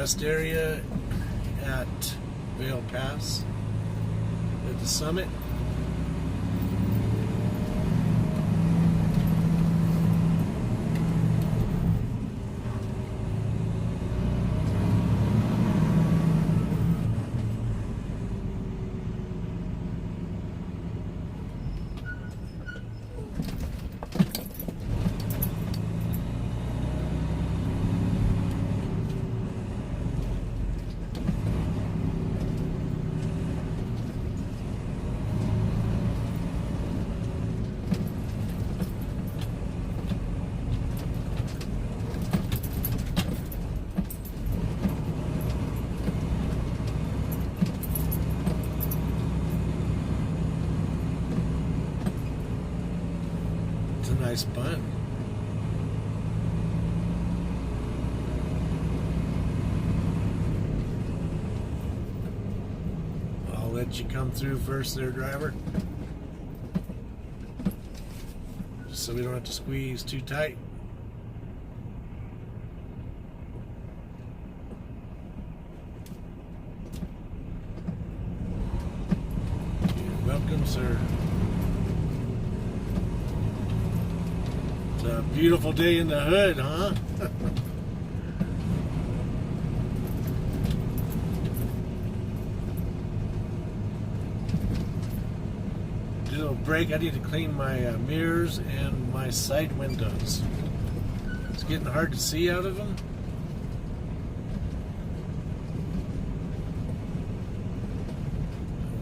rest area at Vail Pass at the summit. It's a nice bun. I'll let you come through first there, driver. Just so we don't have to squeeze too tight. You're welcome, sir. It's a beautiful day in the hood, huh? Do a little break. I need to clean my mirrors and my side windows. It's getting hard to see out of them.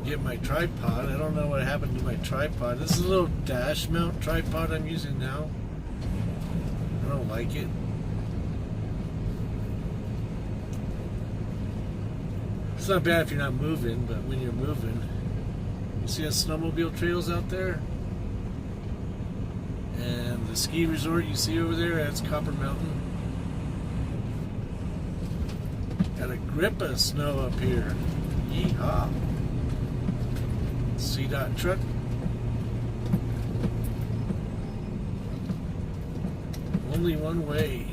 Get my tripod. I don't know what happened to my tripod. This is a little dash mount tripod I'm using now. I don't like it. It's not bad if you're not moving, but when you're moving, you see the snowmobile trails out there? And the ski resort you see over there, that's Copper Mountain. Got a grip of snow up here. Yeehaw. CDOT truck. Only one way.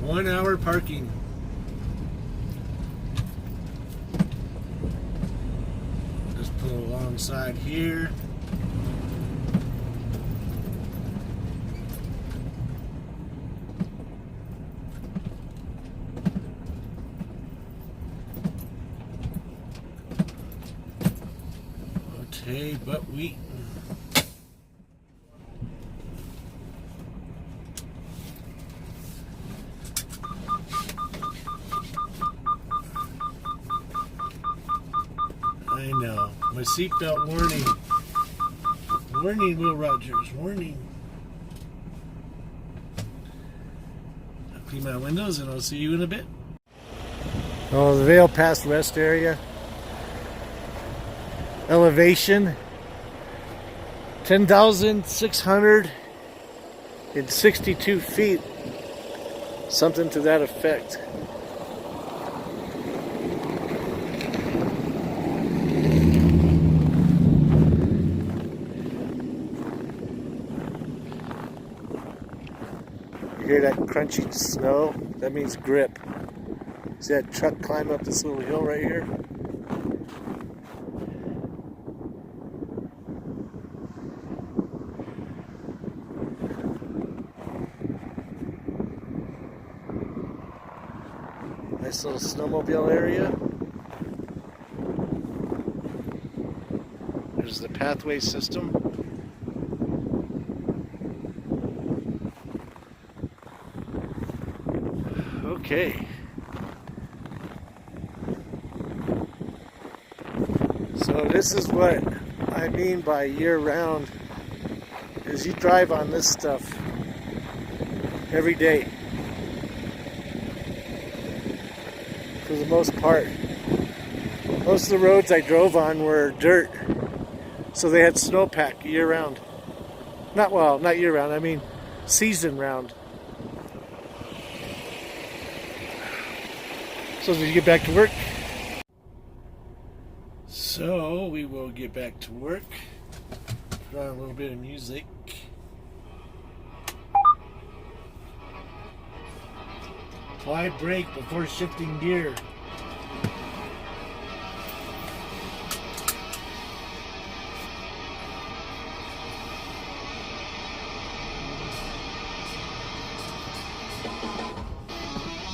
One hour parking. Just put it alongside here. Okay, but wheat. I know. My seatbelt warning. Warning, Will Rogers. Warning. I'll clean my windows and I'll see you in a bit. Oh, the Vail Pass rest area. Elevation 10,662 feet. Something to that effect. You hear that crunchy snow? That means grip. See that truck climb up this little hill right here? Nice little snowmobile area. There's the pathway system. Okay. So this is what I mean by year-round, is you drive on this stuff every day. For the most part. Most of the roads I drove on were dirt, so they had snowpack year-round. Not year-round, I mean season-round. So did you get back to work? So So we will get back to work. Put on a little bit of music. Apply brake before shifting gear.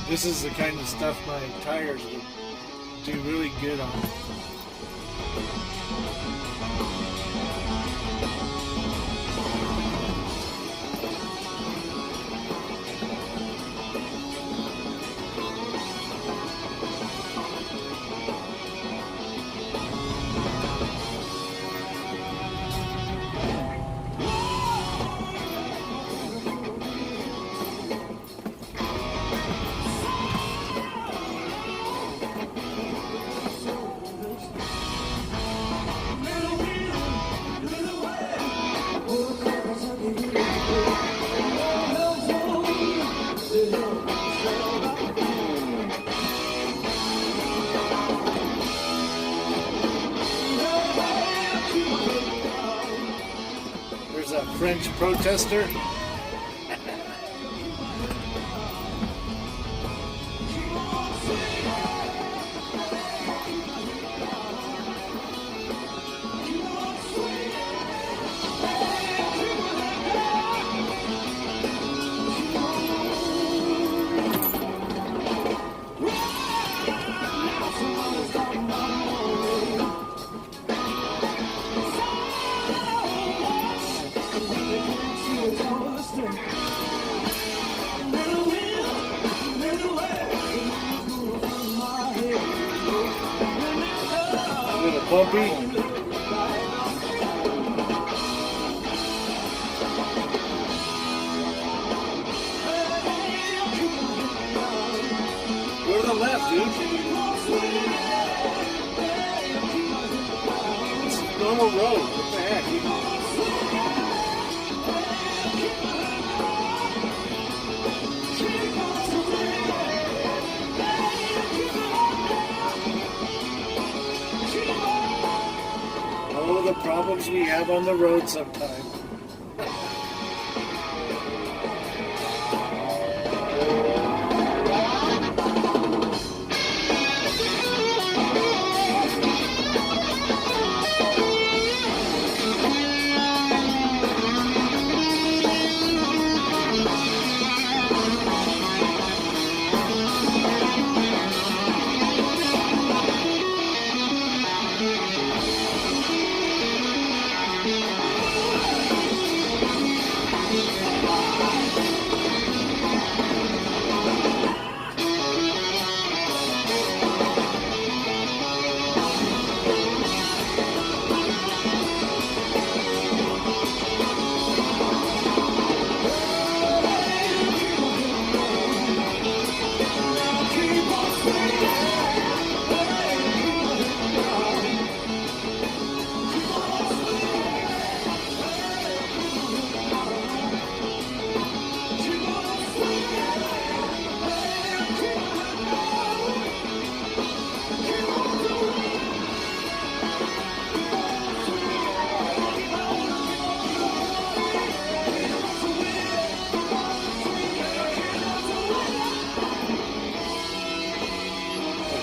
This is the kind of stuff my tires would do really good on. There's a French protester. A little bumpy. Go to the left, dude. It's a normal road. What the heck? Oh, the problems we have on the road sometimes.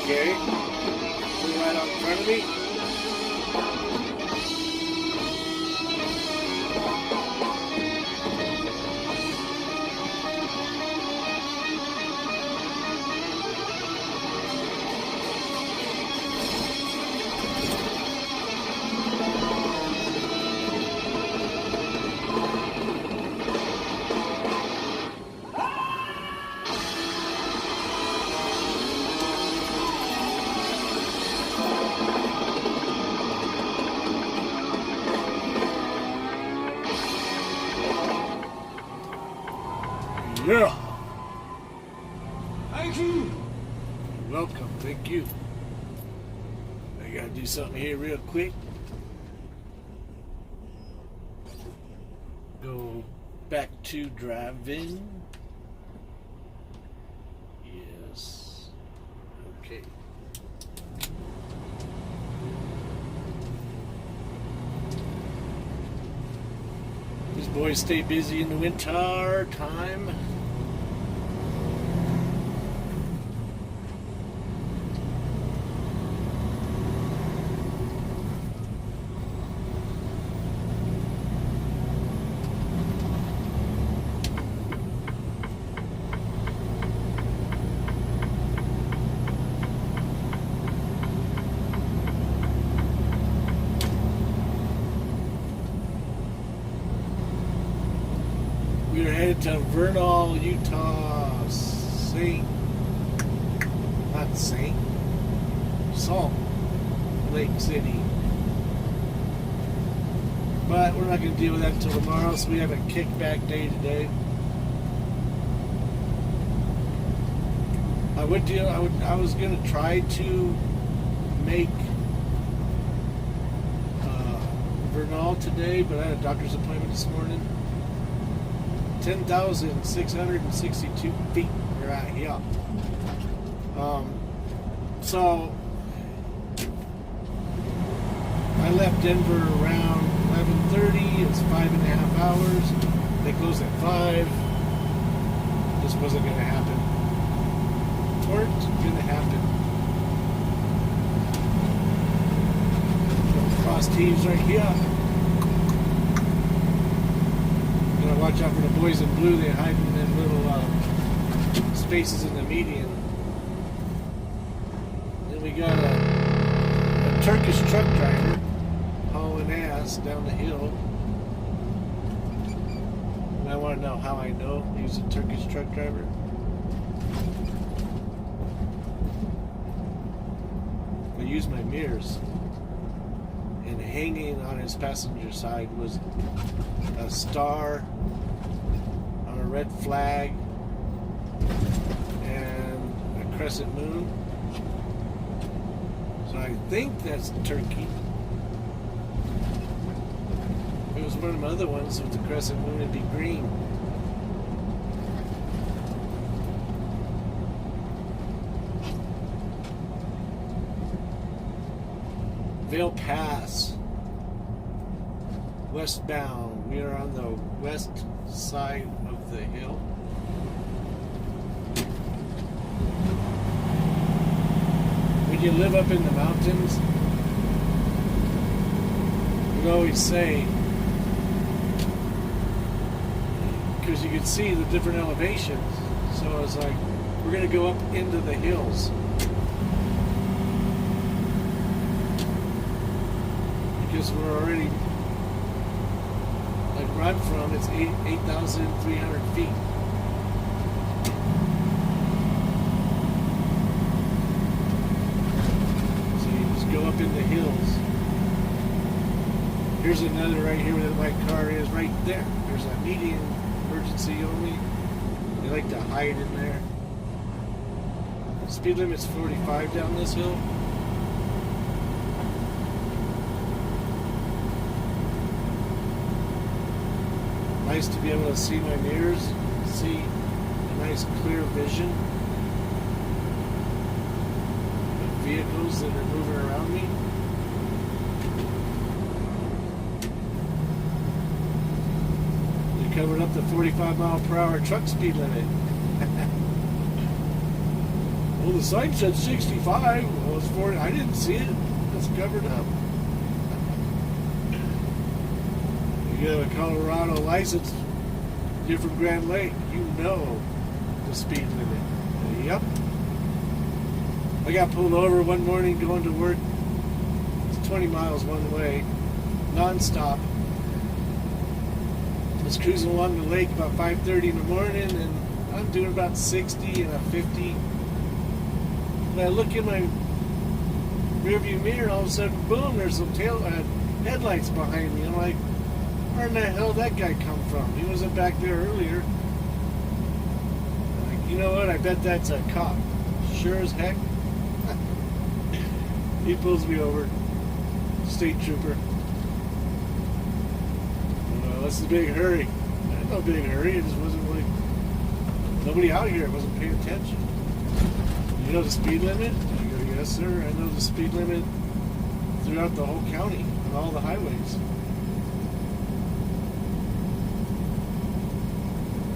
Okay, right out in front of me. Yeah. Thank you. You're welcome. Thank you. I gotta do something here real quick. Go back to driving. Yes. Okay. Boys stay busy in the winter time. We are headed to Vernal, Utah, Salt Lake City. But we're not going to deal with that until tomorrow, so we have a kickback day today. I was going to try to make Vernal today, but I had a doctor's appointment this morning. 10,662 feet we're at here. So I left Denver around 11:30. It's 5.5 hours. They closed at 5. This wasn't going to happen. Weren't going to happen. Frost heaves right here. Watch out for the boys in blue. They hide in them little spaces in the median. Then we got a Turkish truck driver hauling ass down the hill. And I want to know how I know he's a Turkish truck driver. I used my mirrors. And hanging on his passenger side was a star on a red flag and a crescent moon. So I think that's Turkey. If it was one of the other ones with the crescent moon, it'd be green. Vail Pass, westbound. We are on the west side of the hill. When you live up in the mountains, we always say, because you can see the different elevations, so it's like, we're going to go up into the hills. Because we're already, like where I'm from, it's 8,300 feet. So you just go up in the hills. Here's another right here where the white car is, right there. There's a median emergency only. They like to hide in there. Speed limit's 45 down this hill. Nice to be able to see my mirrors, see a nice clear vision of vehicles that are moving around me. They covered up the 45-mile-per-hour truck speed limit. Well, the sign said 65. Well, it's 40. I didn't see it. It's covered up. You have a Colorado license, you're from Grand Lake, you know the speed limit. Yep. I got pulled over one morning going to work. It's 20 miles one way, non-stop. I was cruising along the lake about 5:30 in the morning, and I'm doing about 60 and a 50. And I look in my rearview mirror, and all of a sudden, boom, there's some headlights behind me. I'm like, where in the hell did that guy come from? He wasn't back there earlier. Like, you know what? I bet that's a cop. Sure as heck. He pulls me over. State trooper. What's the big hurry? I had no big hurry. It just wasn't really... Nobody out here wasn't paying attention. You know the speed limit? I go, yes, sir. I know the speed limit throughout the whole county on all the highways.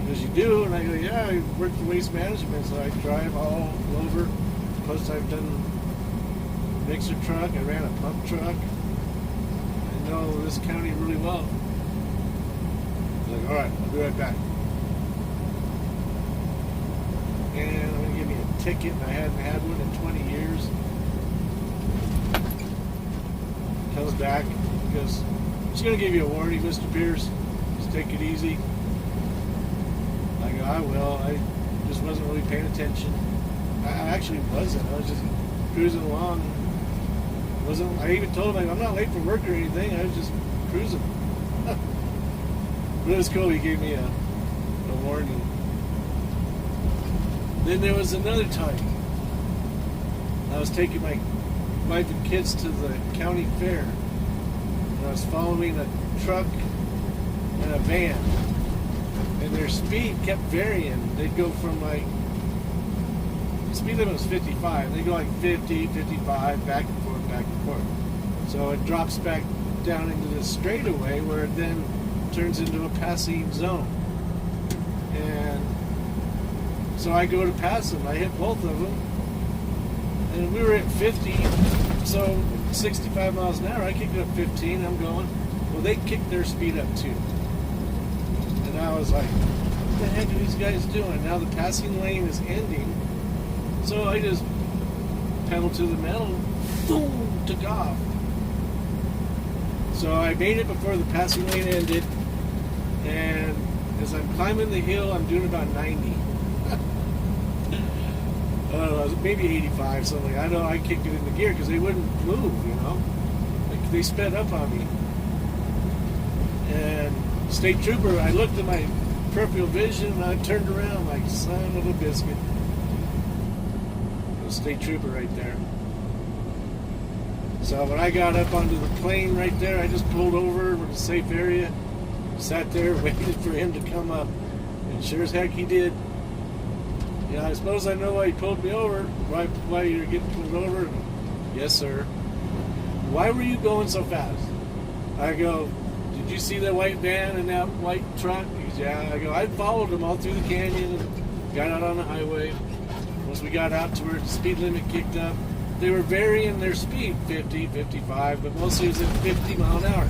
Because you do, and I go, yeah, I work for waste management, so I drive all over. Plus, I've done a mixer truck, I ran a pump truck. I know this county really well. Like, all right, I'll be right back. And I'm going to give me a ticket, and I hadn't had one in 20 years. Comes back, goes, she's going to give you a warning, Mr. Pierce. Just take it easy. I go, I will. I just wasn't really paying attention. I actually wasn't. I was just cruising along. I even told him, I'm not late for work or anything. I was just cruising. But it was cool. He gave me a warning. Then there was another time. I was taking my wife and kids to the county fair. And I was following a truck and a van. And their speed kept varying. They'd go from the speed limit was 55. They'd go like 50, 55, back and forth, back and forth. So it drops back down into the straightaway where it then turns into a passing zone. And so I go to pass them. I hit both of them. And we were at 50, so 65 miles an hour. I kicked it up 15. I'm going. Well, they kicked their speed up too. And I was like, what the heck are these guys doing? Now the passing lane is ending. So I just pedaled to the metal, boom, took off. So I made it before the passing lane ended. And as I'm climbing the hill, I'm doing about 90. I don't know, maybe 85, something. I know I kicked it into gear because they wouldn't move, you know. Like they sped up on me. And state trooper, I looked at my peripheral vision and I turned around like son of a biscuit. The state trooper right there. So when I got up onto the plane right there, I just pulled over to a safe area, sat there, waited for him to come up. And sure as heck he did. Yeah, I suppose I know why he pulled me over, why you're getting pulled over. Yes, sir. Why were you going so fast? I go, did you see that white van and that white truck? He goes, yeah. I go, I followed them all through the canyon and got out on the highway. Once we got out to where the speed limit kicked up, they were varying their speed, 50, 55, but mostly it was at 50 mile an hour.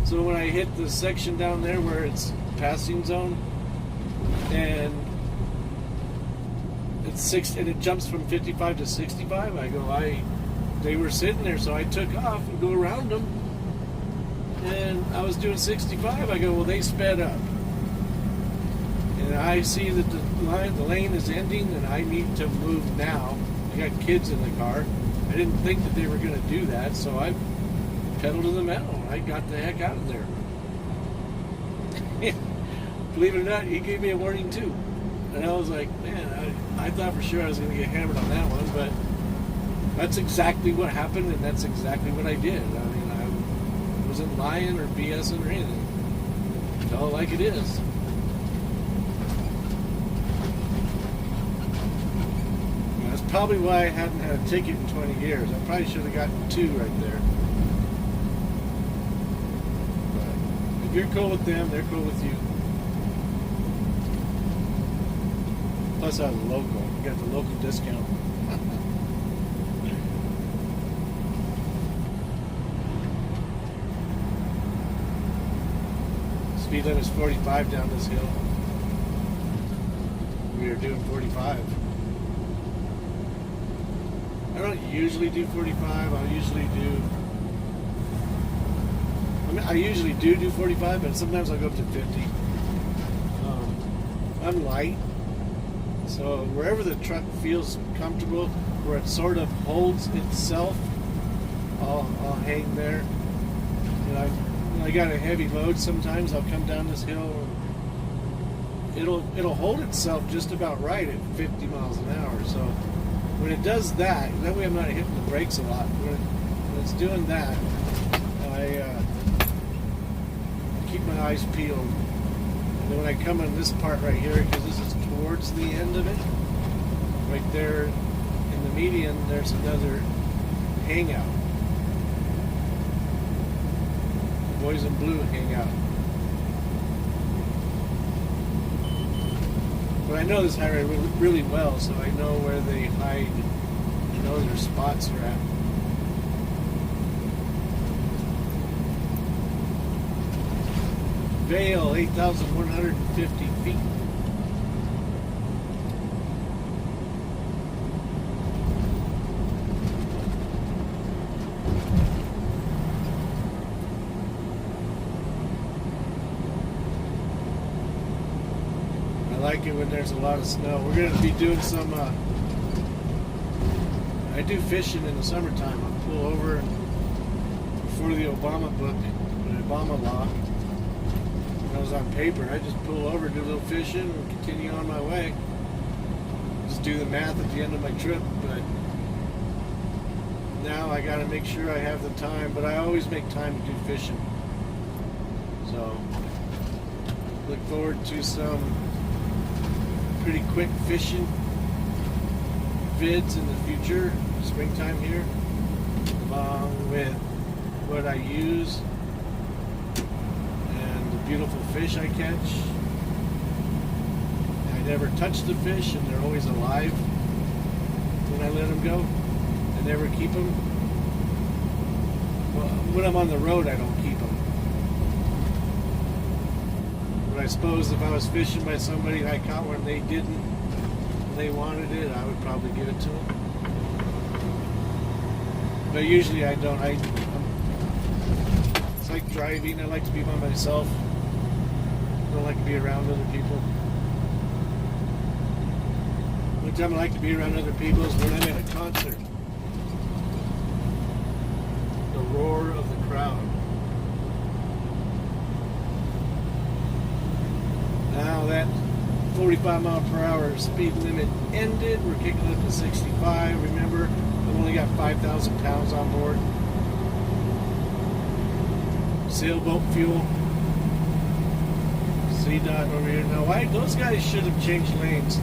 So when I hit the section down there where it's passing zone, and it jumps from 55 to 65. I go, they were sitting there, so I took off and go around them. And I was doing 65. I go, well, they sped up. And I see that the lane is ending, and I need to move now. I got kids in the car. I didn't think that they were going to do that, so I pedaled to the metal. I got the heck out of there. Believe it or not, he gave me a warning too. And I was like, man, I thought for sure I was going to get hammered on that one, but that's exactly what happened, and that's exactly what I did. I mean, I wasn't lying or BSing or anything. It felt like it is. And that's probably why I hadn't had a ticket in 20 years. I probably should have gotten 2 right there. But if you're cool with them, they're cool with you. Plus I was local. You got the local discount. Speed limit is 45 down this hill. We are doing 45. I don't usually do 45. I usually do 45, but sometimes I'll go up to 50. I'm light. So wherever the truck feels comfortable, where it sort of holds itself, I'll hang there. And when I got a heavy load, sometimes I'll come down this hill. And it'll hold itself just about right at 50 miles an hour. So when it does that way I'm not hitting the brakes a lot. When it's doing that, I keep my eyes peeled. And then when I come on this part right here, because this is towards the end of it, right there in the median, there's another hangout. Boys in blue hangout. But I know this highway really well, so I know where they hide. I know their spots are at. Vail, 8,150 feet. I like it when there's a lot of snow. We're going to be doing some, I do fishing in the summertime. I'll pull over before the Obama book, the Obama law. When I was on paper, I just pull over, do a little fishing, and continue on my way. Just do the math at the end of my trip, but now I got to make sure I have the time, but I always make time to do fishing. So, look forward to some pretty quick fishing vids in the future, springtime here, along with what I use and the beautiful fish I catch. I never touch the fish, and they're always alive when I let them go. I never keep them. Well, when I'm on the road, I don't keep them. But I suppose if I was fishing by somebody and I caught one and they didn't, and they wanted it, I would probably give it to them. But usually I don't. It's like driving. I like to be by myself. I don't like to be around other people. The only time I like to be around other people is when I'm at a concert. The roar of the crowd. Now that 45 mile per hour speed limit ended, we're kicking up to 65. Remember, I've only got 5,000 pounds on board. Sailboat fuel. C-Dot over here. Now, why those guys should have changed lanes.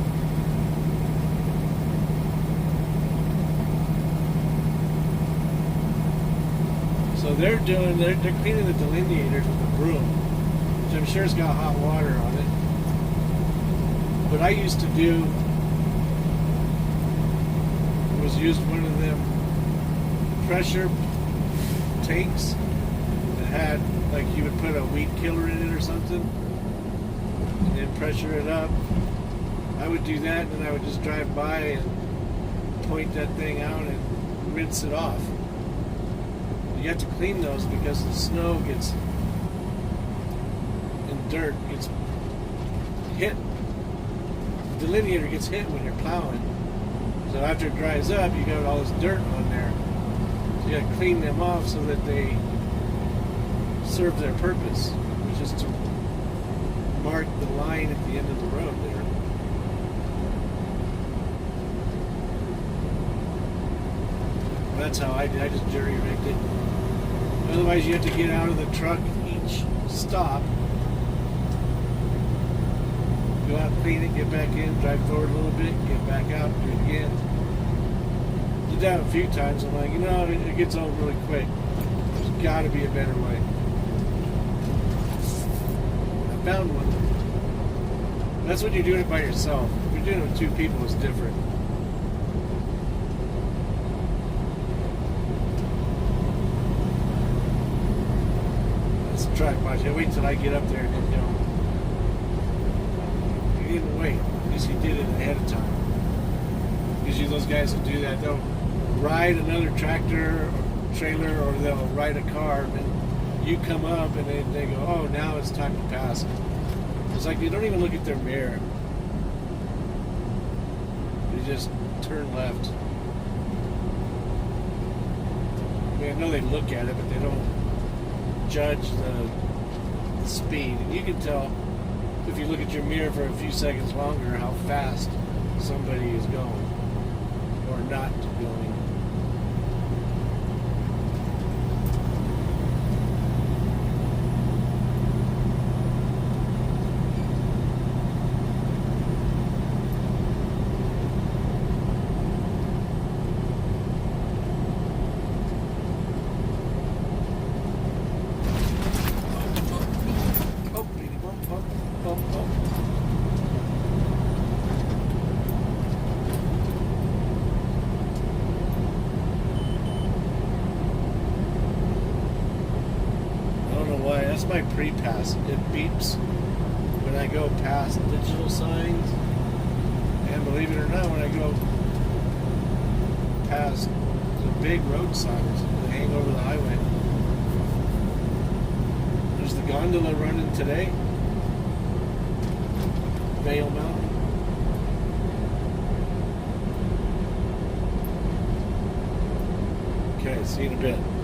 So they're cleaning the delineators with a broom, which I'm sure has got hot water on it. What I used to do was use one of them pressure tanks that had, like, you would put a weed killer in it or something, and then pressure it up. I would do that, and then I would just drive by and point that thing out and rinse it off. You have to clean those because the snow gets, and dirt gets hit. The delineator gets hit when you're plowing. So after it dries up, you got all this dirt on there. So you got to clean them off so that they serve their purpose, which is to mark the line at the end of the road there. That's how I did. I just jury-rigged it. Otherwise, you have to get out of the truck each stop, go out, clean it, get back in, drive forward a little bit, get back out, do it again. Did that a few times. I'm like, it gets old really quick. There's got to be a better way. I found one. That's when you're doing it by yourself. If you're doing it with two people, it's different. Try to watch it. Wait till I get up there and then go. You didn't wait. At least you did it ahead of time. Usually those guys will do that. They'll ride another tractor or trailer, or they'll ride a car, and then you come up and they go, oh, now it's time to pass. It's like they don't even look at their mirror. They just turn left. I mean, I know they look at it, but they don't judge the speed. And you can tell if you look at your mirror for a few seconds longer how fast somebody is going or not going. my pre-pass. It beeps when I go past digital signs, and believe it or not, when I go past the big road signs that hang over the highway. There's the gondola running today, Vail Mountain. Okay, see you in a bit.